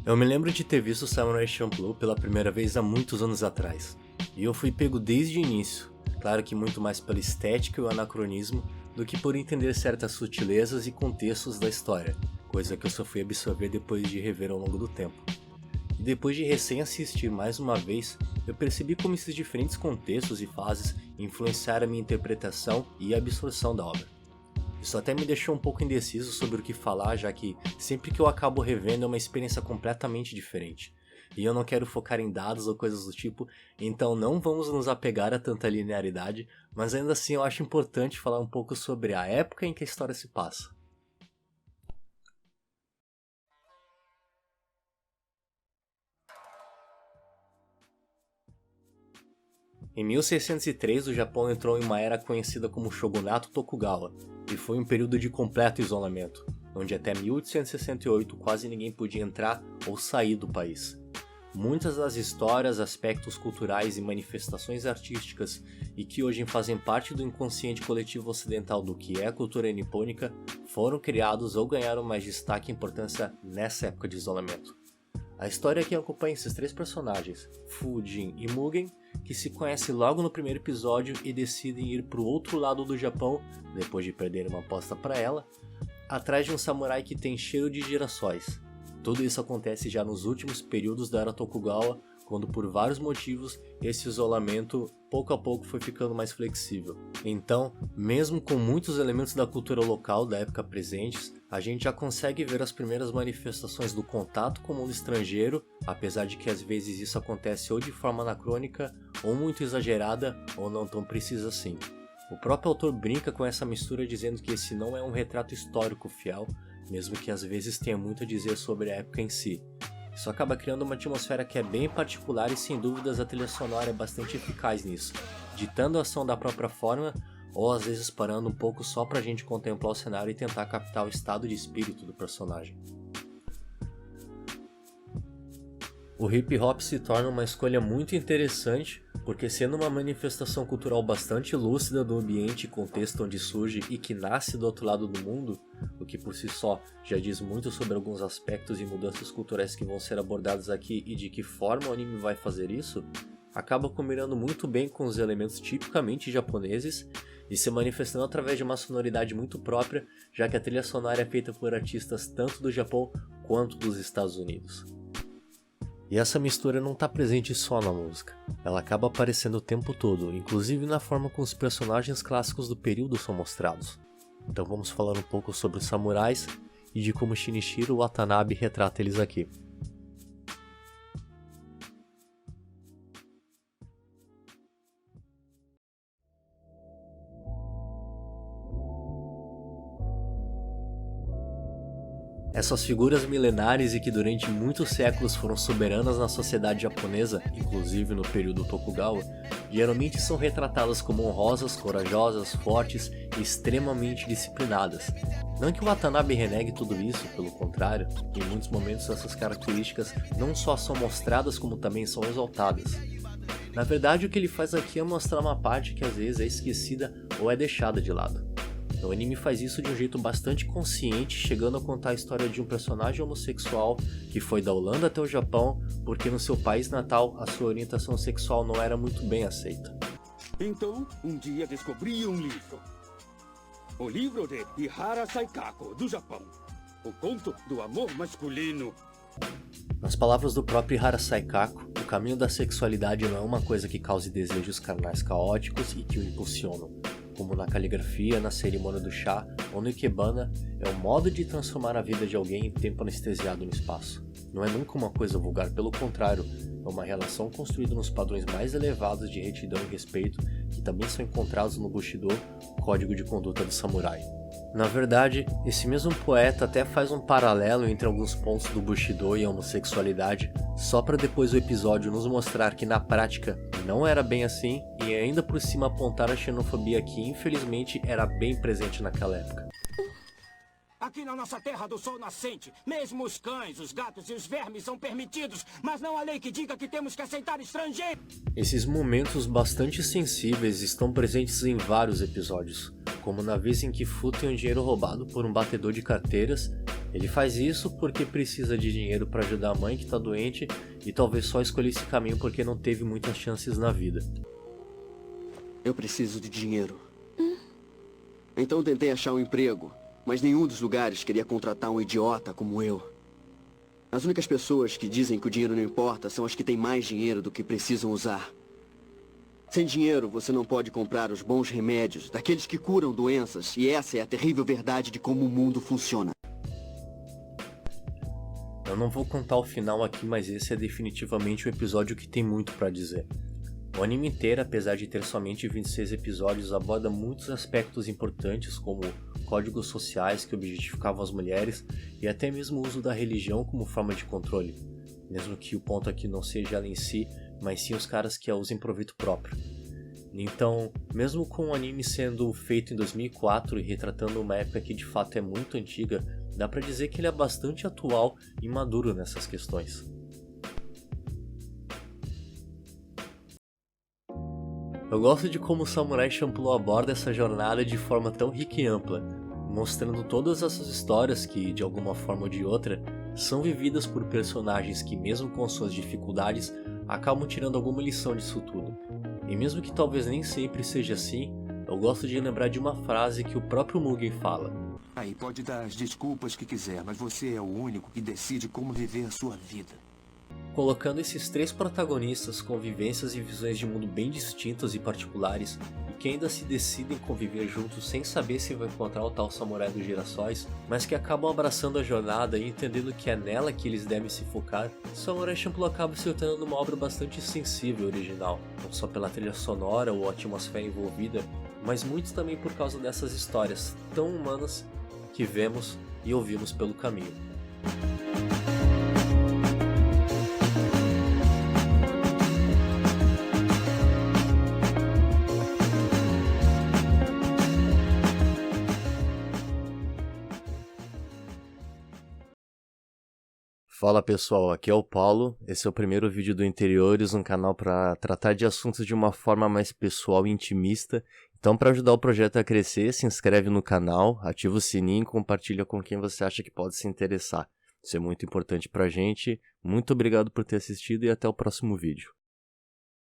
Eu me lembro de ter visto Samurai Champloo pela primeira vez há muitos anos atrás, e eu fui pego desde o início, claro que muito mais pela estética e o anacronismo do que por entender certas sutilezas e contextos da história, coisa que eu só fui absorver depois de rever ao longo do tempo. E depois de recém-assistir mais uma vez, eu percebi como esses diferentes contextos e fases influenciaram a minha interpretação e absorção da obra. Isso até me deixou um pouco indeciso sobre o que falar, já que sempre que eu acabo revendo é uma experiência completamente diferente. E eu não quero focar em dados ou coisas do tipo, então não vamos nos apegar a tanta linearidade, mas ainda assim eu acho importante falar um pouco sobre a época em que a história se passa. Em 1603, o Japão entrou em uma era conhecida como Shogunato Tokugawa, e foi um período de completo isolamento, onde até 1868 quase ninguém podia entrar ou sair do país. Muitas das histórias, aspectos culturais e manifestações artísticas e que hoje fazem parte do inconsciente coletivo ocidental do que é a cultura nipônica foram criados ou ganharam mais destaque e importância nessa época de isolamento. A história aqui acompanha esses três personagens, Fujin e Mugen, que se conhecem logo no primeiro episódio e decidem ir para o outro lado do Japão, depois de perder uma aposta para ela, atrás de um samurai que tem cheiro de girassóis. Tudo isso acontece já nos últimos períodos da era Tokugawa, quando por vários motivos esse isolamento pouco a pouco foi ficando mais flexível. Então, mesmo com muitos elementos da cultura local da época presentes, a gente já consegue ver as primeiras manifestações do contato com o mundo estrangeiro, apesar de que às vezes isso acontece ou de forma anacrônica, ou muito exagerada, ou não tão precisa assim. O próprio autor brinca com essa mistura dizendo que esse não é um retrato histórico fiel, mesmo que às vezes tenha muito a dizer sobre a época em si. Isso acaba criando uma atmosfera que é bem particular e sem dúvidas a trilha sonora é bastante eficaz nisso, ditando a ação da própria forma, ou às vezes parando um pouco só pra gente contemplar o cenário e tentar captar o estado de espírito do personagem. O hip hop se torna uma escolha muito interessante, porque sendo uma manifestação cultural bastante lúcida do ambiente e contexto onde surge e que nasce do outro lado do mundo, o que por si só já diz muito sobre alguns aspectos e mudanças culturais que vão ser abordados aqui e de que forma o anime vai fazer isso, acaba combinando muito bem com os elementos tipicamente japoneses e se manifestando através de uma sonoridade muito própria, já que a trilha sonora é feita por artistas tanto do Japão quanto dos Estados Unidos. E essa mistura não está presente só na música, ela acaba aparecendo o tempo todo, inclusive na forma como os personagens clássicos do período são mostrados. Então vamos falar um pouco sobre os samurais e de como Shinichiro Watanabe retrata eles aqui. Essas figuras milenares e que durante muitos séculos foram soberanas na sociedade japonesa, inclusive no período Tokugawa, geralmente são retratadas como honrosas, corajosas, fortes e extremamente disciplinadas. Não que o Watanabe renegue tudo isso, pelo contrário, em muitos momentos essas características não só são mostradas como também são exaltadas. Na verdade, o que ele faz aqui é mostrar uma parte que às vezes é esquecida ou é deixada de lado. O anime faz isso de um jeito bastante consciente, chegando a contar a história de um personagem homossexual que foi da Holanda até o Japão, porque no seu país natal a sua orientação sexual não era muito bem aceita. Então, um dia descobri um livro. O livro de Ihara Saikaku, do Japão. O conto do amor masculino. Nas palavras do próprio Ihara Saikaku, o caminho da sexualidade não é uma coisa que cause desejos carnais caóticos e que o impulsionam. Como na caligrafia, na cerimônia do chá ou no ikebana, é um modo de transformar a vida de alguém em tempo anestesiado no espaço. Não é nunca uma coisa vulgar, pelo contrário, é uma relação construída nos padrões mais elevados de retidão e respeito que também são encontrados no Bushido, o código de conduta do samurai. Na verdade, esse mesmo poeta até faz um paralelo entre alguns pontos do Bushido e a homossexualidade, só para depois do episódio nos mostrar que na prática não era bem assim e ainda por cima apontar a xenofobia que infelizmente era bem presente naquela época. Aqui na nossa terra do sol nascente, mesmo os cães, os gatos e os vermes são permitidos, mas não há lei que diga que temos que aceitar estrangeiros. Esses momentos bastante sensíveis estão presentes em vários episódios, como na vez em que Fu tem um dinheiro roubado por um batedor de carteiras, Ele faz isso porque precisa de dinheiro para ajudar a mãe que está doente e talvez só escolheu esse caminho porque não teve muitas chances na vida. Eu preciso de dinheiro. Então tentei achar um emprego, mas nenhum dos lugares queria contratar um idiota como eu. As únicas pessoas que dizem que o dinheiro não importa são as que têm mais dinheiro do que precisam usar. Sem dinheiro, você não pode comprar os bons remédios, daqueles que curam doenças, e essa é a terrível verdade de como o mundo funciona. Eu não vou contar o final aqui, mas esse é definitivamente um episódio que tem muito pra dizer. O anime inteiro, apesar de ter somente 26 episódios, aborda muitos aspectos importantes, como códigos sociais que objetificavam as mulheres e até mesmo o uso da religião como forma de controle, mesmo que o ponto aqui não seja ela em si, mas sim os caras que a usam em proveito próprio. Então, mesmo com o anime sendo feito em 2004 e retratando uma época que de fato é muito antiga, dá pra dizer que ele é bastante atual e maduro nessas questões. Eu gosto de como o Samurai Champloo aborda essa jornada de forma tão rica e ampla, mostrando todas essas histórias que, de alguma forma ou de outra, são vividas por personagens que, mesmo com suas dificuldades, acabam tirando alguma lição disso tudo. E mesmo que talvez nem sempre seja assim, eu gosto de lembrar de uma frase que o próprio Mugen fala. Aí pode dar as desculpas que quiser, mas você é o único que decide como viver a sua vida. Colocando esses três protagonistas com vivências e visões de mundo bem distintas e particulares, e que ainda se decidem conviver juntos sem saber se vão encontrar o tal samurai dos girassóis, mas que acabam abraçando a jornada e entendendo que é nela que eles devem se focar, Samurai Champloo acaba se tornando uma obra bastante sensível e original, não só pela trilha sonora ou a atmosfera envolvida, mas muito também por causa dessas histórias tão humanas que vemos e ouvimos pelo caminho. Fala pessoal, aqui é o Paulo, esse é o primeiro vídeo do Interiores, um canal para tratar de assuntos de uma forma mais pessoal e intimista. Então, para ajudar o projeto a crescer, se inscreve no canal, ativa o sininho e compartilha com quem você acha que pode se interessar. Isso é muito importante pra gente. Muito obrigado por ter assistido e até o próximo vídeo.